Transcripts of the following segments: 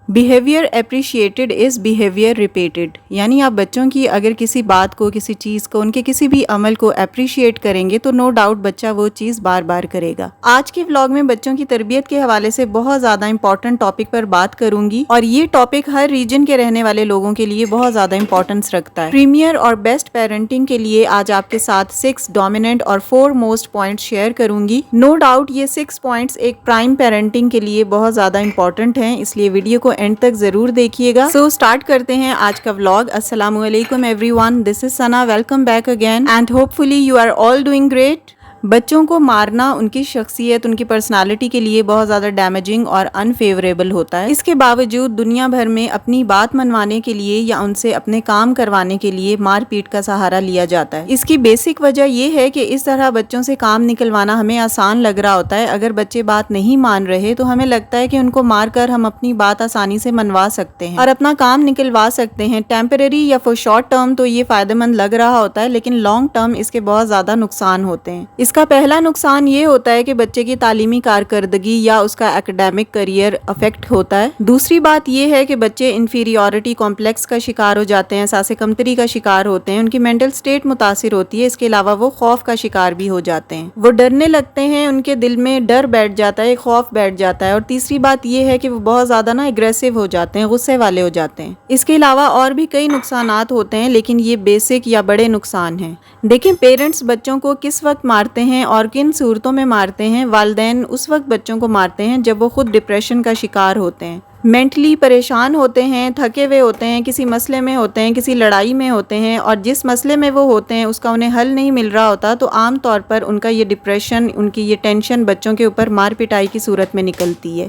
Behaviour appreciated is behaviour repeated, یعنی آپ بچوں کی اگر کسی بات کو، کسی چیز کو، ان کے کسی بھی عمل کو اپریشیٹ کریں گے تو نو ڈاؤٹ بچہ وہ چیز بار بار کرے گا۔ آج کے ولاگ میں بچوں کی تربیت کے حوالے سے بہت زیادہ امپورٹنٹ ٹاپک پر بات کروں گی، اور یہ ٹاپک ہر ریجن کے رہنے والے لوگوں کے لیے بہت زیادہ امپورٹنس رکھتا ہے۔ پریمیئر اور بیسٹ پیرنٹنگ کے لیے آج آپ کے ساتھ 6 ڈومیننٹ اور 4 موسٹ پوائنٹس شیئر کروں گی۔ نو ڈاؤٹ یہ 6 پوائنٹس ایک پرائم پیرنٹنگ کے لیے بہت زیادہ امپورٹنٹ ہیں، اس لیے ویڈیو کو اینڈ تک ضرور دیکھیے گا۔ سو اسٹارٹ کرتے ہیں آج کا ولاگ۔ السلام علیکم everyone, this is Sana, welcome back again and hopefully you are all doing great. بچوں کو مارنا ان کی شخصیت، ان کی پرسنالٹی کے لیے بہت زیادہ ڈیمیجنگ اور انفیوریبل ہوتا ہے۔ اس کے باوجود دنیا بھر میں اپنی بات منوانے کے لیے یا ان سے اپنے کام کروانے کے لیے مار پیٹ کا سہارا لیا جاتا ہے۔ اس کی بیسک وجہ یہ ہے کہ اس طرح بچوں سے کام نکلوانا ہمیں آسان لگ رہا ہوتا ہے۔ اگر بچے بات نہیں مان رہے تو ہمیں لگتا ہے کہ ان کو مار کر ہم اپنی بات آسانی سے منوا سکتے ہیں اور اپنا کام نکلوا سکتے ہیں۔ ٹیمپرری یا فور شارٹ ٹرم تو یہ فائدہ مند لگ رہا ہوتا ہے، لیکن لانگ ٹرم اس کے بہت زیادہ نقصان ہوتے ہیں۔ اس کا پہلا نقصان یہ ہوتا ہے کہ بچے کی تعلیمی کارکردگی یا اس کا اکیڈیمک کیریئر افیکٹ ہوتا ہے۔ دوسری بات یہ ہے کہ بچے انفیریورٹی کمپلیکس کا شکار ہو جاتے ہیں، احساس کمتری کا شکار ہوتے ہیں، ان کی مینٹل سٹیٹ متاثر ہوتی ہے۔ اس کے علاوہ وہ خوف کا شکار بھی ہو جاتے ہیں، وہ ڈرنے لگتے ہیں، ان کے دل میں ڈر بیٹھ جاتا ہے، خوف بیٹھ جاتا ہے۔ اور تیسری بات یہ ہے کہ وہ بہت زیادہ اگریسو ہو جاتے ہیں، غصے والے ہو جاتے ہیں۔ اس کے علاوہ اور بھی کئی نقصانات ہوتے ہیں، لیکن یہ بیسک یا بڑے نقصان ہیں۔ دیکھیں پیرنٹس بچوں کو کس وقت مارتے ہیں اور کن صورتوں میں مارتے ہیں۔ والدین اس وقت بچوں کو مارتے ہیں جب وہ خود ڈپریشن کا شکار ہوتے ہیں، مینٹلی پریشان ہوتے ہیں، تھکے ہوئے ہوتے ہیں، کسی مسئلے میں ہوتے ہیں، کسی لڑائی میں ہوتے ہیں، اور جس مسئلے میں وہ ہوتے ہیں اس کا انہیں حل نہیں مل رہا ہوتا، تو عام طور پر ان کا یہ ڈپریشن، ان کی یہ ٹینشن بچوں کے اوپر مار پٹائی کی صورت میں نکلتی ہے۔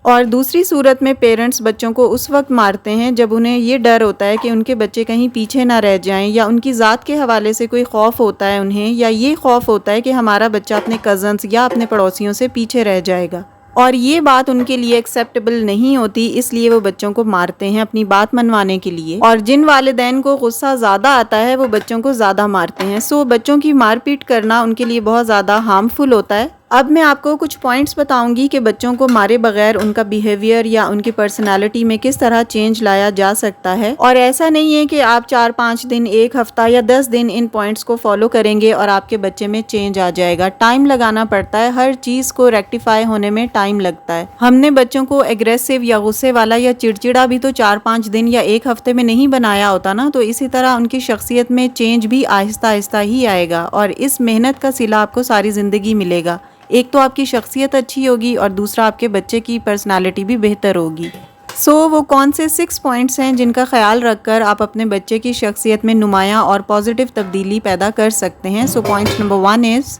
اور دوسری صورت میں پیرنٹس بچوں کو اس وقت مارتے ہیں جب انہیں یہ ڈر ہوتا ہے کہ ان کے بچے کہیں پیچھے نہ رہ جائیں، یا ان کی ذات کے حوالے سے کوئی خوف ہوتا ہے انہیں، یا یہ خوف ہوتا ہے کہ ہمارا بچہ اپنے کزنز یا اپنے پڑوسیوں سے پیچھے رہ جائے گا، اور یہ بات ان کے لیے ایکسیپٹیبل نہیں ہوتی، اس لیے وہ بچوں کو مارتے ہیں اپنی بات منوانے کے لیے۔ اور جن والدین کو غصہ زیادہ آتا ہے وہ بچوں کو زیادہ مارتے ہیں۔ سو بچوں کی مار پیٹ کرنا ان کے لیے بہت زیادہ ہارمفل ہوتا ہے۔ اب میں آپ کو کچھ پوائنٹس بتاؤں گی کہ بچوں کو مارے بغیر ان کا بیہیویئر یا ان کی پرسنالٹی میں کس طرح چینج لایا جا سکتا ہے۔ اور ایسا نہیں ہے کہ آپ 4-5 دن، 1 ہفتہ یا 10 دن ان پوائنٹس کو فالو کریں گے اور آپ کے بچے میں چینج آ جائے گا۔ ٹائم لگانا پڑتا ہے، ہر چیز کو ریکٹیفائی ہونے میں ٹائم لگتا ہے۔ ہم نے بچوں کو ایگریسو یا غصے والا یا چڑچڑا بھی تو 4-5 دن یا 1 ہفتے میں نہیں بنایا ہوتا نا، تو اسی طرح ان کی شخصیت میں چینج بھی آہستہ آہستہ ہی آئے گا، اور اس محنت کا صلہ آپ کو ساری زندگی ملے گا۔ ایک تو آپ کی شخصیت اچھی ہوگی اور دوسرا آپ کے بچے کی پرسنالٹی بھی بہتر ہوگی۔ وہ کون سے 6 پوائنٹس ہیں جن کا خیال رکھ کر آپ اپنے بچے کی شخصیت میں نمایاں اور پازیٹیو تبدیلی پیدا کر سکتے ہیں۔ Point number 1 is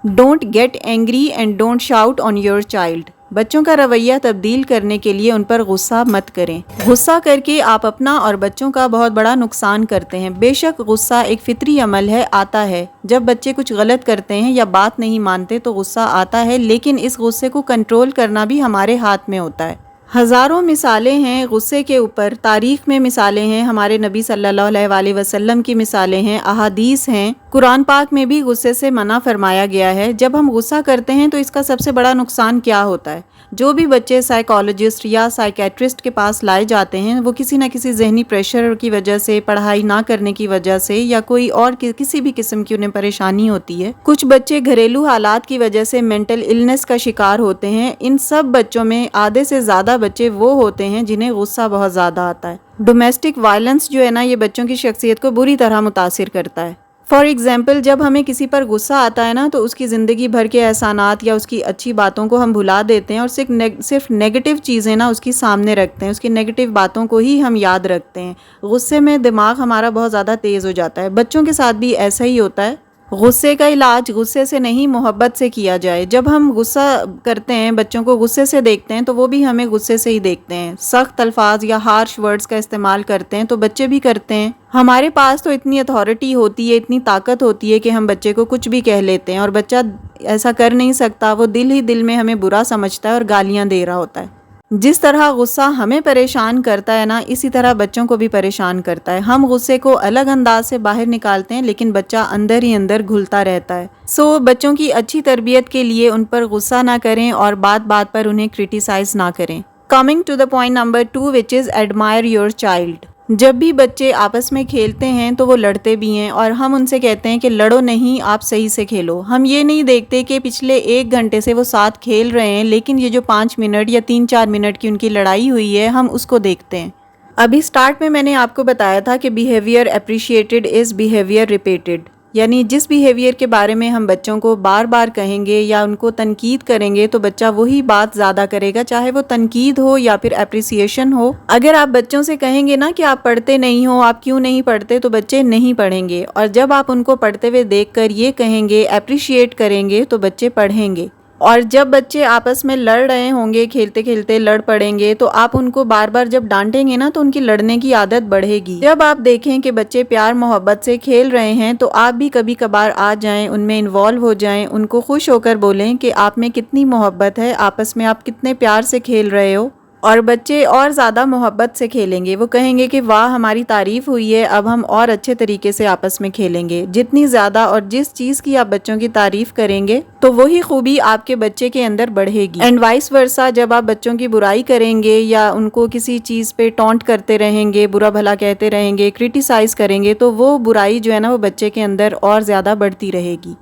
don't get angry and don't shout on your child. بچوں کا رویہ تبدیل کرنے کے لیے ان پر غصہ مت کریں۔ غصہ کر کے آپ اپنا اور بچوں کا بہت بڑا نقصان کرتے ہیں۔ بے شک غصہ ایک فطری عمل ہے، آتا ہے جب بچے کچھ غلط کرتے ہیں یا بات نہیں مانتے تو غصہ آتا ہے، لیکن اس غصے کو کنٹرول کرنا بھی ہمارے ہاتھ میں ہوتا ہے۔ ہزاروں مثالیں ہیں غصے کے اوپر، تاریخ میں مثالیں ہیں، ہمارے نبی صلی اللہ علیہ وسلم کی مثالیں ہیں، احادیث ہیں، قرآن پاک میں بھی غصے سے منع فرمایا گیا ہے۔ جب ہم غصہ کرتے ہیں تو اس کا سب سے بڑا نقصان کیا ہوتا ہے؟ جو بھی بچے سائیکالوجسٹ یا سائیکیٹرسٹ کے پاس لائے جاتے ہیں وہ کسی نہ کسی ذہنی پریشر کی وجہ سے، پڑھائی نہ کرنے کی وجہ سے، یا کوئی اور کسی بھی قسم کی انہیں پریشانی ہوتی ہے۔ کچھ بچے گھریلو حالات کی وجہ سے مینٹل النس کا شکار ہوتے ہیں۔ ان سب بچوں میں آدھے سے زیادہ بچے وہ ہوتے ہیں جنہیں غصہ بہت زیادہ آتا ہے۔ ڈومیسٹک وائلنس جو ہے نا، یہ بچوں کی شخصیت کو بری طرح متاثر کرتا ہے۔ فار ایگزامپل، جب ہمیں کسی پر غصہ آتا ہے نا تو اس کی زندگی بھر کے احسانات یا اس کی اچھی باتوں کو ہم بھلا دیتے ہیں، اور صرف نیگیٹو چیزیں نا اس کی سامنے رکھتے ہیں، اس کی نیگیٹو باتوں کو ہی ہم یاد رکھتے ہیں۔ غصے میں دماغ ہمارا بہت زیادہ تیز ہو جاتا ہے۔ بچوں کے ساتھ بھی ایسا ہی ہوتا ہے۔ غصے کا علاج غصے سے نہیں، محبت سے کیا جائے۔ جب ہم غصہ کرتے ہیں، بچوں کو غصے سے دیکھتے ہیں تو وہ بھی ہمیں غصے سے ہی دیکھتے ہیں۔ سخت الفاظ یا ہارش ورڈز کا استعمال کرتے ہیں تو بچے بھی کرتے ہیں۔ ہمارے پاس تو اتنی اتھارٹی ہوتی ہے، اتنی طاقت ہوتی ہے کہ ہم بچے کو کچھ بھی کہہ لیتے ہیں، اور بچہ ایسا کر نہیں سکتا، وہ دل ہی دل میں ہمیں برا سمجھتا ہے اور گالیاں دے رہا ہوتا ہے۔ جس طرح غصہ ہمیں پریشان کرتا ہے نا، اسی طرح بچوں کو بھی پریشان کرتا ہے۔ ہم غصے کو الگ انداز سے باہر نکالتے ہیں، لیکن بچہ اندر ہی اندر گھلتا رہتا ہے۔ بچوں کی اچھی تربیت کے لیے ان پر غصہ نہ کریں اور بات بات پر انہیں کرٹیسائز نہ کریں۔ Coming to the point number 2 which is admire your child. جب بھی بچے آپس میں کھیلتے ہیں تو وہ لڑتے بھی ہیں اور ہم ان سے کہتے ہیں کہ لڑو نہیں، آپ صحیح سے کھیلو. ہم یہ نہیں دیکھتے کہ پچھلے 1 گھنٹے سے وہ ساتھ کھیل رہے ہیں، لیکن یہ جو 5 منٹ یا 3-4 منٹ کی ان کی لڑائی ہوئی ہے ہم اس کو دیکھتے ہیں. ابھی سٹارٹ میں نے آپ کو بتایا تھا کہ behaviour appreciated is behaviour repeated, یعنی جس بیہیویئر کے بارے میں ہم بچوں کو بار بار کہیں گے یا ان کو تنقید کریں گے تو بچہ وہی بات زیادہ کرے گا، چاہے وہ تنقید ہو یا پھر اپریسیشن ہو. اگر آپ بچوں سے کہیں گے نا کہ آپ پڑھتے نہیں ہو، آپ کیوں نہیں پڑھتے، تو بچے نہیں پڑھیں گے. اور جب آپ ان کو پڑھتے ہوئے دیکھ کر یہ کہیں گے، اپریشیٹ کریں گے، تو بچے پڑھیں گے. اور جب بچے آپس میں لڑ رہے ہوں گے، کھیلتے کھیلتے لڑ پڑیں گے، تو آپ ان کو بار بار جب ڈانٹیں گے نا تو ان کی لڑنے کی عادت بڑھے گی. جب آپ دیکھیں کہ بچے پیار محبت سے کھیل رہے ہیں تو آپ بھی کبھی کبھار آ جائیں، ان میں انوالو ہو جائیں، ان کو خوش ہو کر بولیں کہ آپ میں کتنی محبت ہے، آپس میں آپ کتنے پیار سے کھیل رہے ہو. اور بچے اور زیادہ محبت سے کھیلیں گے. وہ کہیں گے کہ واہ ہماری تعریف ہوئی ہے، اب ہم اور اچھے طریقے سے آپس میں کھیلیں گے. جتنی زیادہ اور جس چیز کی آپ بچوں کی تعریف کریں گے تو وہی خوبی آپ کے بچے کے اندر بڑھے گی. اینڈ وائس ورسا، جب آپ بچوں کی برائی کریں گے یا ان کو کسی چیز پہ ٹونٹ کرتے رہیں گے، برا بھلا کہتے رہیں گے، کرٹیسائز کریں گے، تو وہ برائی جو ہے نا وہ بچے کے اندر اور زیادہ بڑھتی رہے گی.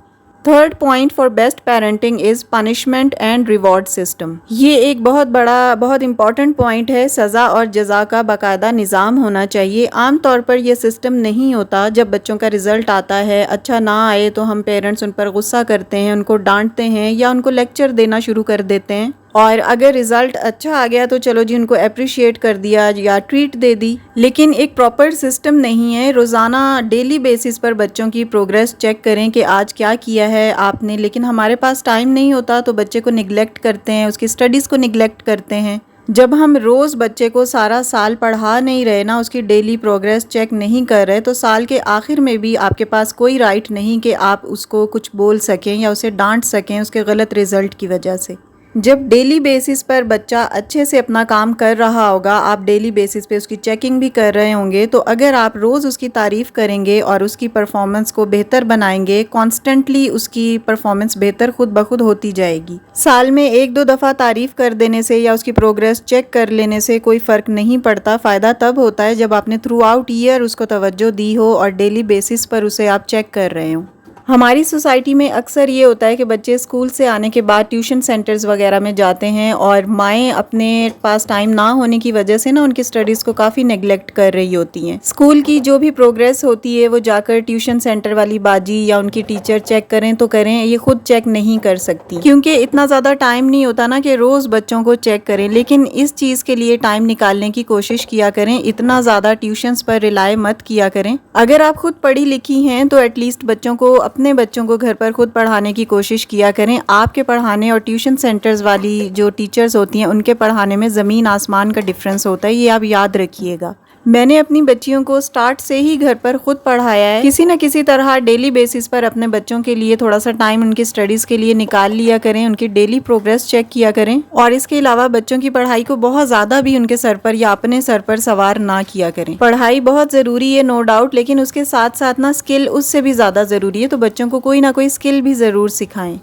Third point for best parenting is punishment and reward system. یہ ایک بہت بڑا بہت امپورٹنٹ پوائنٹ ہے. سزا اور جزا کا باقاعدہ نظام ہونا چاہیے. عام طور پر یہ سسٹم نہیں ہوتا. جب بچوں کا رزلٹ آتا ہے، اچھا نہ آئے تو ہم پیرنٹس ان پر غصہ کرتے ہیں، ان کو ڈانٹتے ہیں یا ان کو لیکچر دینا شروع کر دیتے ہیں. اور اگر رزلٹ اچھا آ گیا تو چلو جی ان کو اپریشیٹ کر دیا یا ٹریٹ دے دی. لیکن ایک پراپر سسٹم نہیں ہے. روزانہ ڈیلی بیسس پر بچوں کی پروگریس چیک کریں کہ آج کیا کیا ہے آپ نے. لیکن ہمارے پاس ٹائم نہیں ہوتا تو بچے کو نگلیکٹ کرتے ہیں، اس کی اسٹڈیز کو نگلیکٹ کرتے ہیں. جب ہم روز بچے کو سارا سال پڑھا نہیں رہے نا، اس کی ڈیلی پروگریس چیک نہیں کر رہے، تو سال کے آخر میں بھی آپ کے پاس کوئی رائٹ نہیں کہ آپ اس کو کچھ بول سکیں یا اسے ڈانٹ سکیں اس کے غلط رزلٹ کی وجہ سے. جب ڈیلی بیسس پر بچہ اچھے سے اپنا کام کر رہا ہوگا، آپ ڈیلی بیسس پہ اس کی چیکنگ بھی کر رہے ہوں گے، تو اگر آپ روز اس کی تعریف کریں گے اور اس کی پرفارمنس کو بہتر بنائیں گے، کانسٹنٹلی اس کی پرفارمنس بہتر خود بخود ہوتی جائے گی. سال میں 1-2 دفعہ تعریف کر دینے سے یا اس کی پروگریس چیک کر لینے سے کوئی فرق نہیں پڑتا. فائدہ تب ہوتا ہے جب آپ نے تھرو آؤٹ ایئر اس کو توجہ دی ہو اور ڈیلی بیسس پر اسے آپ چیک کر رہے ہوں. ہماری سوسائٹی میں اکثر یہ ہوتا ہے کہ بچے اسکول سے آنے کے بعد ٹیوشن سینٹرز وغیرہ میں جاتے ہیں اور مائیں اپنے پاس ٹائم نہ ہونے کی وجہ سے نا ان کی اسٹڈیز کو کافی نیگلیکٹ کر رہی ہوتی ہیں. اسکول کی جو بھی پروگریس ہوتی ہے وہ جا کر ٹیوشن سینٹر والی باجی یا ان کی ٹیچر چیک کریں تو کریں، یہ خود چیک نہیں کر سکتی کیونکہ اتنا زیادہ ٹائم نہیں ہوتا نا کہ روز بچوں کو چیک کریں. لیکن اس چیز کے لیے ٹائم نکالنے کی کوشش کیا کریں. اتنا زیادہ ٹیوشنز پر ریلائی مت کیا کریں. اگر آپ خود پڑھی لکھی ہیں تو ایٹ لیسٹ بچوں کو اپنے بچوں کو گھر پر خود پڑھانے کی کوشش کیا کریں. آپ کے پڑھانے اور ٹیوشن سینٹرز والی جو ٹیچرز ہوتی ہیں ان کے پڑھانے میں زمین آسمان کا ڈفرنس ہوتا ہے، یہ آپ یاد رکھیے گا. میں نے اپنی بچیوں کو سٹارٹ سے ہی گھر پر خود پڑھایا ہے. کسی نہ کسی طرح ڈیلی بیسس پر اپنے بچوں کے لیے تھوڑا سا ٹائم ان کی سٹڈیز کے لیے نکال لیا کریں، ان کی ڈیلی پروگریس چیک کیا کریں. اور اس کے علاوہ بچوں کی پڑھائی کو بہت زیادہ بھی ان کے سر پر یا اپنے سر پر سوار نہ کیا کریں. پڑھائی بہت ضروری ہے نو ڈاؤٹ، لیکن اس کے ساتھ ساتھ نا اسکل اس سے بھی زیادہ ضروری ہے. تو بچوں کو کوئی نہ کوئی اسکل بھی ضرور سکھائیں.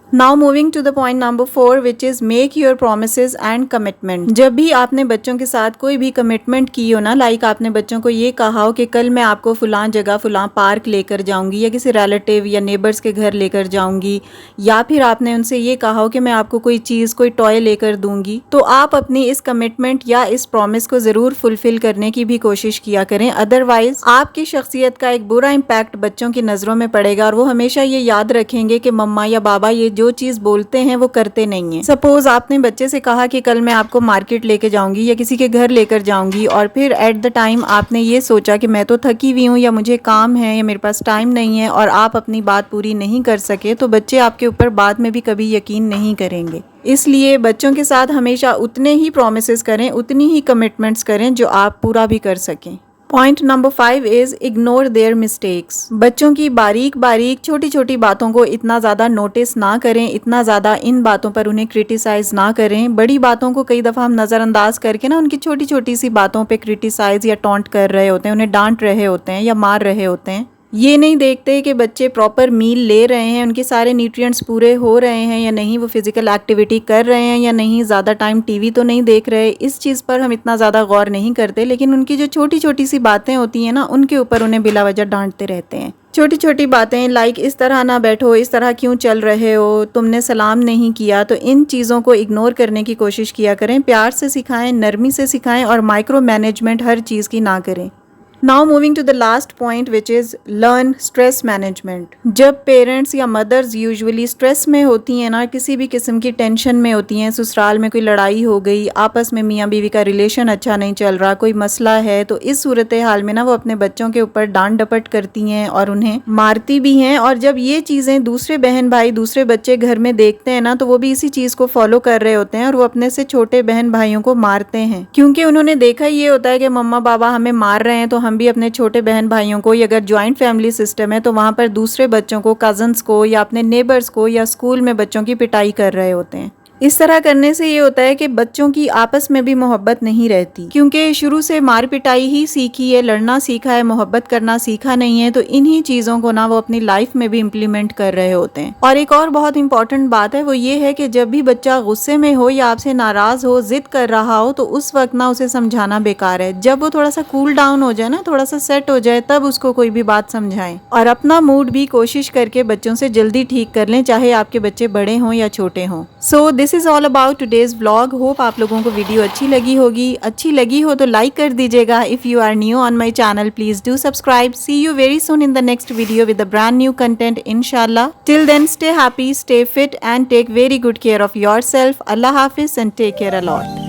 Now moving to the point number 4 which is make your promises and commitment. جب بھی آپ نے بچوں کے ساتھ کوئی بھی کمٹمنٹ کی ہو نا، لائک آپ نے بچوں کو یہ کہا ہو کہ کل میں آپ کو فلاں جگہ فلاں پارک لے کر جاؤں گی یا کسی ریلیٹیو یا نیبرز کے گھر لے کر جاؤں گی، یا پھر آپ نے ان سے یہ کہا ہو کہ میں آپ کو کوئی چیز کوئی ٹوائے لے کر دوں گی، تو آپ اپنی اس کمٹمنٹ یا اس پرومس کو ضرور فلفل کرنے کی بھی کوشش کیا کریں. ادروائز آپ کی شخصیت کا ایک برا امپیکٹ بچوں کی نظروں میں پڑے گا اور وہ ہمیشہ یہ یاد رکھیں گے کہ مما یا بابا یہ جو چیز بولتے ہیں وہ کرتے نہیں ہیں. سپوز آپ نے بچے سے کہا کہ کل میں آپ کو مارکیٹ لے کے جاؤں گی یا کسی کے گھر لے کر جاؤں گی، اور پھر ایٹ دا ٹائم آپ نے یہ سوچا کہ میں تو تھکی ہوئی ہوں یا مجھے کام ہے یا میرے پاس ٹائم نہیں ہے اور آپ اپنی بات پوری نہیں کر سکے، تو بچے آپ کے اوپر بعد میں بھی کبھی یقین نہیں کریں گے. اس لیے بچوں کے ساتھ ہمیشہ اتنے ہی پرومسز کریں، اتنی ہی کمٹمنٹس کریں جو آپ پورا بھی کر سکیں. Point number 5 is ignore their mistakes. بچوں کی باریک چھوٹی چھوٹی باتوں کو اتنا زیادہ نوٹس نہ کریں، اتنا زیادہ ان باتوں پر انہیں کرٹیسائز نہ کریں. بڑی باتوں کو کئی دفعہ ہم نظر انداز کر کے نا ان کی چھوٹی چھوٹی سی باتوں پہ کرٹیسائز یا ٹونٹ کر رہے ہوتے ہیں، انہیں ڈانٹ رہے ہوتے ہیں یا مار رہے ہوتے ہیں. یہ نہیں دیکھتے کہ بچے پراپر میل لے رہے ہیں، ان کے سارے نیوٹرینٹس پورے ہو رہے ہیں یا نہیں، وہ فزیکل ایکٹیویٹی کر رہے ہیں یا نہیں، زیادہ ٹائم ٹی وی تو نہیں دیکھ رہے. اس چیز پر ہم اتنا زیادہ غور نہیں کرتے، لیکن ان کی جو چھوٹی چھوٹی سی باتیں ہوتی ہیں نا، ان کے اوپر انہیں بلا وجہ ڈانٹتے رہتے ہیں. چھوٹی چھوٹی باتیں لائک اس طرح نہ بیٹھو، اس طرح کیوں چل رہے ہو، تم نے سلام نہیں کیا. تو ان چیزوں کو اگنور کرنے کی کوشش کیا کریں، پیار سے سکھائیں، نرمی سے سکھائیں اور مائکرو مینجمنٹ ہر چیز کی نہ کریں. Now moving to the last point which is learn stress management. جب پیرنٹس یا مدرز یوزولی اسٹریس میں ہوتی ہیں نا، کسی بھی قسم کی ٹینشن میں ہوتی ہیں، سسرال میں کوئی لڑائی ہو گئی، آپس میں میاں بیوی کا ریلیشن اچھا نہیں چل رہا، کوئی مسئلہ ہے، تو اس صورتحال میں نا وہ اپنے بچوں کے اوپر ڈانٹ ڈپٹ کرتی ہیں اور انہیں مارتی بھی ہیں. اور جب یہ چیزیں دوسرے بہن بھائی، دوسرے بچے گھر میں دیکھتے ہیں نا، تو وہ بھی اسی چیز کو فالو کر رہے ہوتے ہیں اور وہ اپنے سے چھوٹے بہن بھائیوں کو مارتے ہیں، کیونکہ انہوں نے دیکھا یہ ہوتا ہے کہ مما بابا ہمیں مار رہے ہیں، تو ہم بھی اپنے چھوٹے بہن بھائیوں کو، یا اگر جوائنٹ فیملی سسٹم ہے تو وہاں پر دوسرے بچوں کو، کزنس کو یا اپنے نیبرز کو یا اسکول میں بچوں کی پٹائی کر رہے ہوتے ہیں. اس طرح کرنے سے یہ ہوتا ہے کہ بچوں کی آپس میں بھی محبت نہیں رہتی، کیونکہ شروع سے مار پٹائی ہی سیکھی ہے، لڑنا سیکھا ہے، محبت کرنا سیکھا نہیں ہے. تو انہی چیزوں کو نا وہ اپنی لائف میں بھی امپلیمنٹ کر رہے ہوتے ہیں. اور ایک اور بہت امپورٹنٹ بات ہے، وہ یہ ہے کہ جب بھی بچہ غصے میں ہو یا آپ سے ناراض ہو، ضد کر رہا ہو، تو اس وقت نا اسے سمجھانا بیکار ہے. جب وہ تھوڑا سا کول ڈاؤن ہو جائے نا، تھوڑا سا سیٹ ہو جائے، تب اس کو کوئی بھی بات سمجھائیں. اور اپنا موڈ بھی کوشش کر کے بچوں سے جلدی ٹھیک کر لیں، چاہے آپ کے بچے بڑے ہوں یا چھوٹے ہوں. So this is all about today's vlog. Hope آپ لوگوں کو ویڈیو اچھی لگی ہوگی. اچھی لگی ہو تو لائک کر دیجیے گا. If you are new on my channel, please do subscribe. See you very soon in the next video with a brand new content inshallah. Till then, stay happy, stay fit and take very good care of yourself. Allah Hafiz and take care a lot.